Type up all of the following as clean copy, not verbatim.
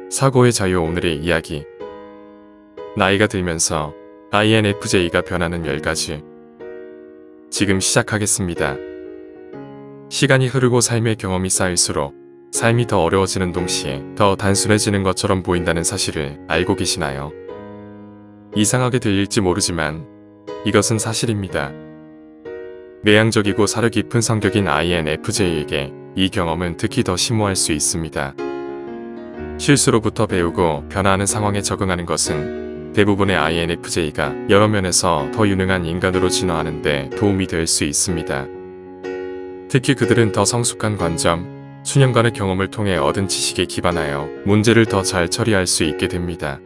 사고의 자유. 오늘의 이야기. 나이가 들면서 INFJ가 변하는 10가지. 지금 시작하겠습니다. 시간이 흐르고 삶의 경험이 쌓일수록 삶이 더 어려워지는 동시에 더 단순해지는 것처럼 보인다는 사실을 알고 계시나요? 이상하게 들릴지 모르지만 이것은 사실입니다. 내향적이고 사려 깊은 성격인 INFJ에게 이 경험은 특히 더 심오할 수 있습니다. 실수로부터 배우고 변화하는 상황에 적응하는 것은 대부분의 INFJ가 여러 면에서 더 유능한 인간으로 진화하는 데 도움이 될 수 있습니다. 특히 그들은 더 성숙한 관점, 수년간의 경험을 통해 얻은 지식에 기반하여 문제를 더 잘 처리할 수 있게 됩니다.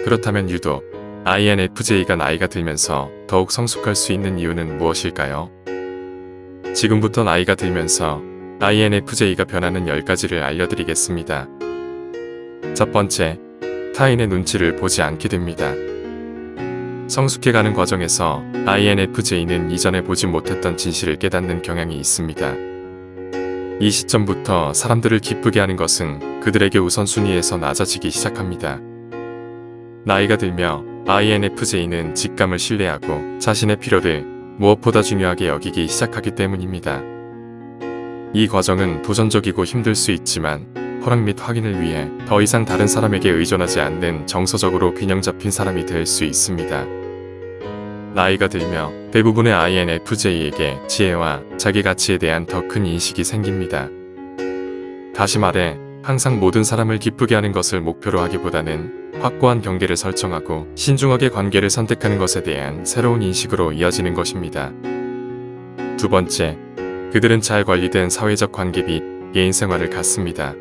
그렇다면 유독 INFJ가 나이가 들면서 더욱 성숙할 수 있는 이유는 무엇일까요? 지금부터 나이가 들면서 INFJ가 변하는 10가지를 알려드리겠습니다. 첫 번째, 타인의 눈치를 보지 않게 됩니다. 성숙해가는 과정에서 INFJ는 이전에 보지 못했던 진실을 깨닫는 경향이 있습니다. 이 시점부터 사람들을 기쁘게 하는 것은 그들에게 우선순위에서 낮아지기 시작합니다. 나이가 들며 INFJ는 직감을 신뢰하고 자신의 필요를 무엇보다 중요하게 여기기 시작하기 때문입니다. 이 과정은 도전적이고 힘들 수 있지만 허락 및 확인을 위해 더 이상 다른 사람에게 의존하지 않는 정서적으로 균형 잡힌 사람이 될 수 있습니다. 나이가 들며 대부분의 INFJ에게 지혜와 자기 가치에 대한 더 큰 인식이 생깁니다. 다시 말해, 항상 모든 사람을 기쁘게 하는 것을 목표로 하기보다는 확고한 경계를 설정하고 신중하게 관계를 선택하는 것에 대한 새로운 인식으로 이어지는 것입니다. 두 번째, 그들은 잘 관리된 사회적 관계 및 개인 생활을 갖습니다.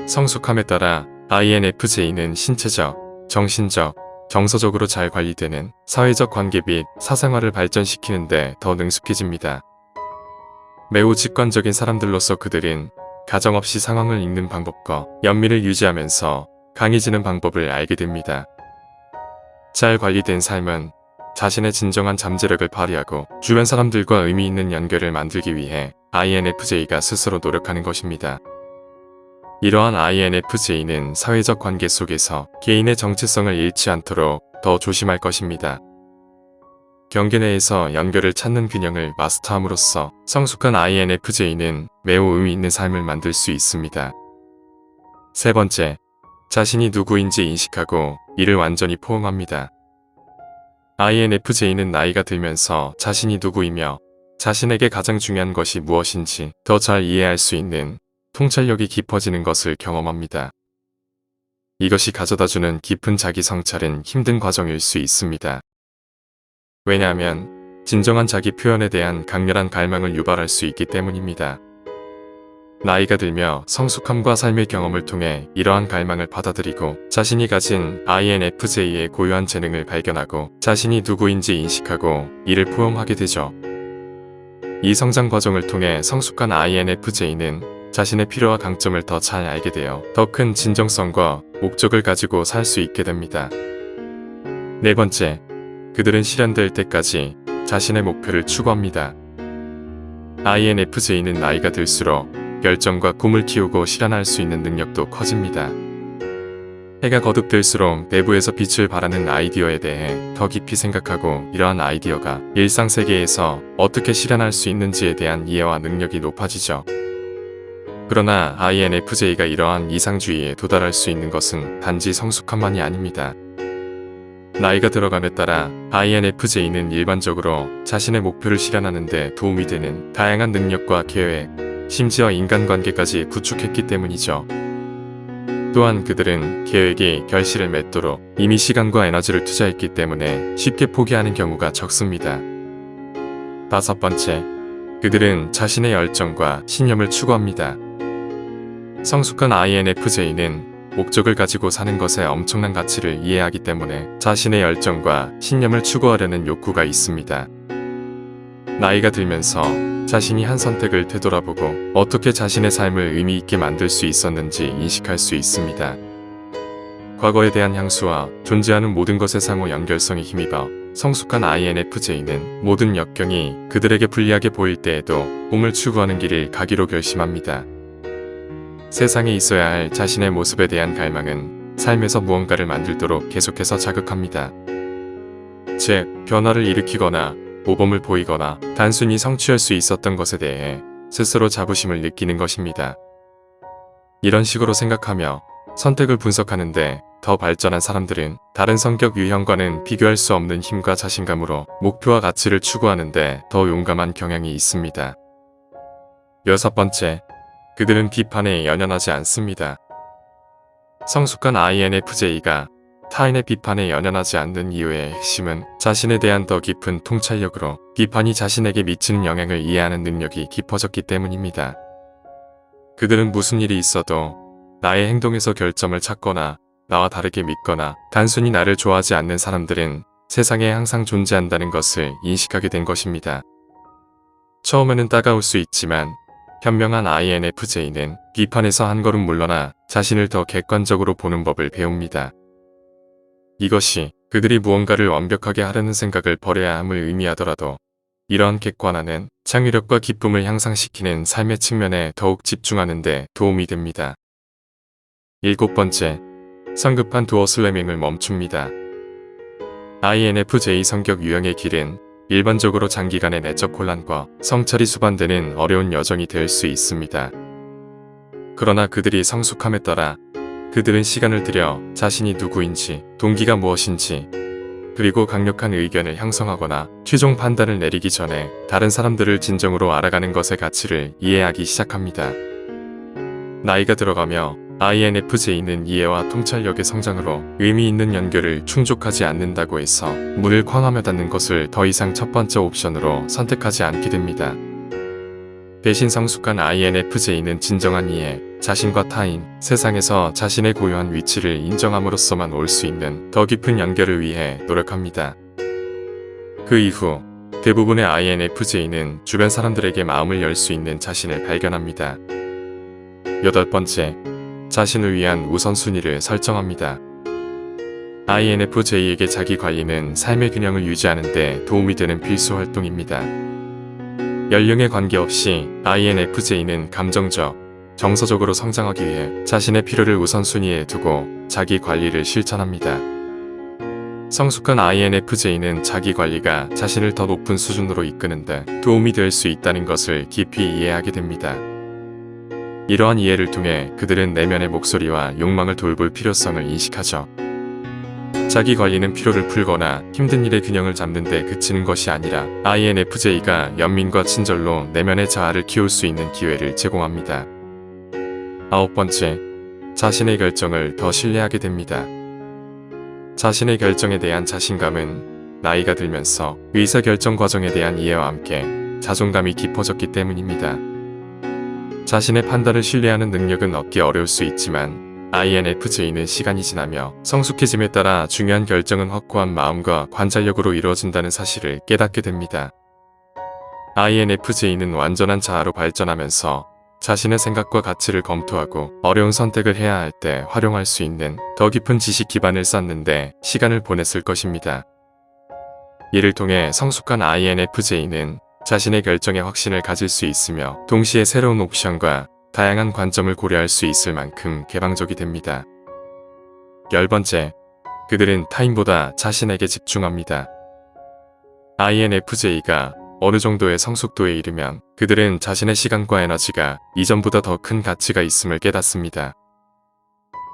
성숙함에 따라 INFJ는 신체적, 정신적, 정서적으로 잘 관리되는 사회적 관계 및 사생활을 발전시키는 데 더 능숙해집니다. 매우 직관적인 사람들로서 그들은 가정없이 상황을 읽는 방법과 연민을 유지하면서 강해지는 방법을 알게 됩니다. 잘 관리된 삶은 자신의 진정한 잠재력을 발휘하고 주변 사람들과 의미 있는 연결을 만들기 위해 INFJ가 스스로 노력하는 것입니다. 이러한 INFJ는 사회적 관계 속에서 개인의 정체성을 잃지 않도록 더 조심할 것입니다. 경계 내에서 연결을 찾는 균형을 마스터함으로써 성숙한 INFJ는 매우 의미 있는 삶을 만들 수 있습니다. 세 번째, 자신이 누구인지 인식하고 이를 완전히 포용합니다. INFJ는 나이가 들면서 자신이 누구이며 자신에게 가장 중요한 것이 무엇인지 더 잘 이해할 수 있는 통찰력이 깊어지는 것을 경험합니다. 이것이 가져다주는 깊은 자기 성찰은 힘든 과정일 수 있습니다. 왜냐하면 진정한 자기 표현에 대한 강렬한 갈망을 유발할 수 있기 때문입니다. 나이가 들며 성숙함과 삶의 경험을 통해 이러한 갈망을 받아들이고 자신이 가진 INFJ의 고유한 재능을 발견하고 자신이 누구인지 인식하고 이를 포용하게 되죠. 이 성장 과정을 통해 성숙한 INFJ는 자신의 필요와 강점을 더 잘 알게 되어 더 큰 진정성과 목적을 가지고 살 수 있게 됩니다. 네 번째, 그들은 실현될 때까지 자신의 목표를 추구합니다. INFJ는 나이가 들수록 열정과 꿈을 키우고 실현할 수 있는 능력도 커집니다. 해가 거듭될수록 내부에서 빛을 발하는 아이디어에 대해 더 깊이 생각하고 이러한 아이디어가 일상 세계에서 어떻게 실현할 수 있는지에 대한 이해와 능력이 높아지죠. 그러나 INFJ가 이러한 이상주의에 도달할 수 있는 것은 단지 성숙함만이 아닙니다. 나이가 들어감에 따라 INFJ는 일반적으로 자신의 목표를 실현하는 데 도움이 되는 다양한 능력과 계획, 심지어 인간관계까지 구축했기 때문이죠. 또한 그들은 계획이 결실을 맺도록 이미 시간과 에너지를 투자했기 때문에 쉽게 포기하는 경우가 적습니다. 다섯 번째, 그들은 자신의 열정과 신념을 추구합니다. 성숙한 INFJ는 목적을 가지고 사는 것에 엄청난 가치를 이해하기 때문에 자신의 열정과 신념을 추구하려는 욕구가 있습니다. 나이가 들면서 자신이 한 선택을 되돌아보고 어떻게 자신의 삶을 의미 있게 만들 수 있었는지 인식할 수 있습니다. 과거에 대한 향수와 존재하는 모든 것의 상호 연결성에 힘입어 성숙한 INFJ는 모든 역경이 그들에게 불리하게 보일 때에도 꿈을 추구하는 길을 가기로 결심합니다. 세상에 있어야 할 자신의 모습에 대한 갈망은 삶에서 무언가를 만들도록 계속해서 자극합니다. 즉, 변화를 일으키거나 모범을 보이거나 단순히 성취할 수 있었던 것에 대해 스스로 자부심을 느끼는 것입니다. 이런 식으로 생각하며 선택을 분석하는데 더 발전한 사람들은 다른 성격 유형과는 비교할 수 없는 힘과 자신감으로 목표와 가치를 추구하는데 더 용감한 경향이 있습니다. 여섯 번째, 그들은 비판에 연연하지 않습니다. 성숙한 INFJ가 타인의 비판에 연연하지 않는 이유의 핵심은 자신에 대한 더 깊은 통찰력으로 비판이 자신에게 미치는 영향을 이해하는 능력이 깊어졌기 때문입니다. 그들은 무슨 일이 있어도 나의 행동에서 결점을 찾거나 나와 다르게 믿거나 단순히 나를 좋아하지 않는 사람들은 세상에 항상 존재한다는 것을 인식하게 된 것입니다. 처음에는 따가울 수 있지만 현명한 INFJ는 비판에서 한 걸음 물러나 자신을 더 객관적으로 보는 법을 배웁니다. 이것이 그들이 무언가를 완벽하게 하려는 생각을 버려야 함을 의미하더라도 이러한 객관화는 창의력과 기쁨을 향상시키는 삶의 측면에 더욱 집중하는 데 도움이 됩니다. 일곱 번째, 성급한 도어 슬래밍을 멈춥니다. INFJ 성격 유형의 길은 일반적으로 장기간의 내적 혼란과 성찰이 수반되는 어려운 여정이 될 수 있습니다. 그러나 그들이 성숙함에 따라 그들은 시간을 들여 자신이 누구인지, 동기가 무엇인지, 그리고 강력한 의견을 형성하거나 최종 판단을 내리기 전에 다른 사람들을 진정으로 알아가는 것의 가치를 이해하기 시작합니다. 나이가 들어가며 INFJ는 이해와 통찰력의 성장으로 의미 있는 연결을 충족하지 않는다고 해서 문을 쾅하며 닫는 것을 더 이상 첫 번째 옵션으로 선택하지 않게 됩니다. 대신 성숙한 INFJ는 진정한 이해, 자신과 타인, 세상에서 자신의 고유한 위치를 인정함으로써만 올 수 있는 더 깊은 연결을 위해 노력합니다. 그 이후 대부분의 INFJ는 주변 사람들에게 마음을 열 수 있는 자신을 발견합니다. 여덟 번째, 자신을 위한 우선순위를 설정합니다. INFJ에게 자기 관리는 삶의 균형을 유지하는 데 도움이 되는 필수 활동입니다. 연령에 관계없이 INFJ는 감정적, 정서적으로 성장하기 위해 자신의 필요를 우선순위에 두고 자기 관리를 실천합니다. 성숙한 INFJ는 자기 관리가 자신을 더 높은 수준으로 이끄는 데 도움이 될 수 있다는 것을 깊이 이해하게 됩니다. 이러한 이해를 통해 그들은 내면의 목소리와 욕망을 돌볼 필요성을 인식하죠. 자기 관리는 피로를 풀거나 힘든 일의 균형을 잡는 데 그치는 것이 아니라 INFJ가 연민과 친절로 내면의 자아를 키울 수 있는 기회를 제공합니다. 아홉 번째, 자신의 결정을 더 신뢰하게 됩니다. 자신의 결정에 대한 자신감은 나이가 들면서 의사결정 과정에 대한 이해와 함께 자존감이 깊어졌기 때문입니다. 자신의 판단을 신뢰하는 능력은 얻기 어려울 수 있지만 INFJ는 시간이 지나며 성숙해짐에 따라 중요한 결정은 확고한 마음과 관찰력으로 이루어진다는 사실을 깨닫게 됩니다. INFJ는 완전한 자아로 발전하면서 자신의 생각과 가치를 검토하고 어려운 선택을 해야 할 때 활용할 수 있는 더 깊은 지식 기반을 쌓는데 시간을 보냈을 것입니다. 이를 통해 성숙한 INFJ는 자신의 결정에 확신을 가질 수 있으며 동시에 새로운 옵션과 다양한 관점을 고려할 수 있을 만큼 개방적이 됩니다. 열 번째, 그들은 타인보다 자신에게 집중합니다. INFJ가 어느 정도의 성숙도에 이르면 그들은 자신의 시간과 에너지가 이전보다 더 큰 가치가 있음을 깨닫습니다.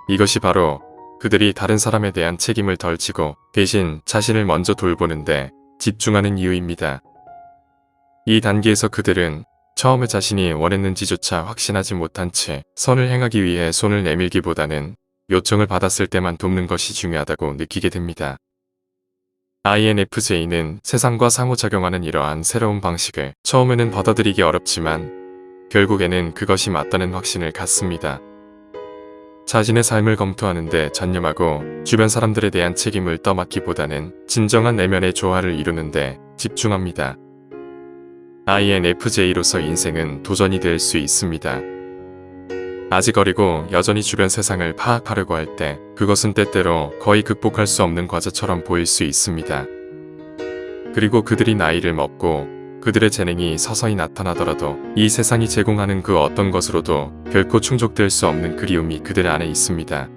이것이 바로 그들이 다른 사람에 대한 책임을 덜 지고 대신 자신을 먼저 돌보는데 집중하는 이유입니다. 이 단계에서 그들은 처음에 자신이 원했는지조차 확신하지 못한 채 선을 행하기 위해 손을 내밀기보다는 요청을 받았을 때만 돕는 것이 중요하다고 느끼게 됩니다. INFJ는 세상과 상호작용하는 이러한 새로운 방식을 처음에는 받아들이기 어렵지만 결국에는 그것이 맞다는 확신을 갖습니다. 자신의 삶을 검토하는데 전념하고 주변 사람들에 대한 책임을 떠맡기보다는 진정한 내면의 조화를 이루는데 집중합니다. INFJ로서 인생은 도전이 될 수 있습니다. 아직 어리고 여전히 주변 세상을 파악하려고 할 때 그것은 때때로 거의 극복할 수 없는 과제처럼 보일 수 있습니다. 그리고 그들이 나이를 먹고 그들의 재능이 서서히 나타나더라도 이 세상이 제공하는 그 어떤 것으로도 결코 충족될 수 없는 그리움이 그들 안에 있습니다.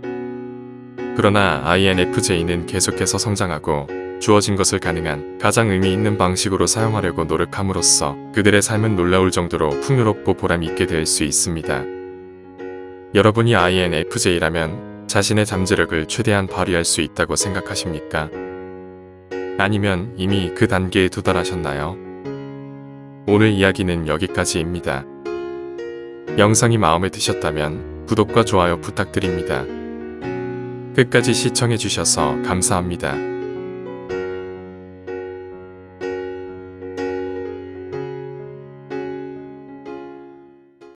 그러나 INFJ는 계속해서 성장하고 주어진 것을 가능한 가장 의미 있는 방식으로 사용하려고 노력함으로써 그들의 삶은 놀라울 정도로 풍요롭고 보람 있게 될 수 있습니다. 여러분이 INFJ라면 자신의 잠재력을 최대한 발휘할 수 있다고 생각하십니까? 아니면 이미 그 단계에 도달하셨나요? 오늘 이야기는 여기까지입니다. 영상이 마음에 드셨다면 구독과 좋아요 부탁드립니다. 끝까지 시청해주셔서 감사합니다.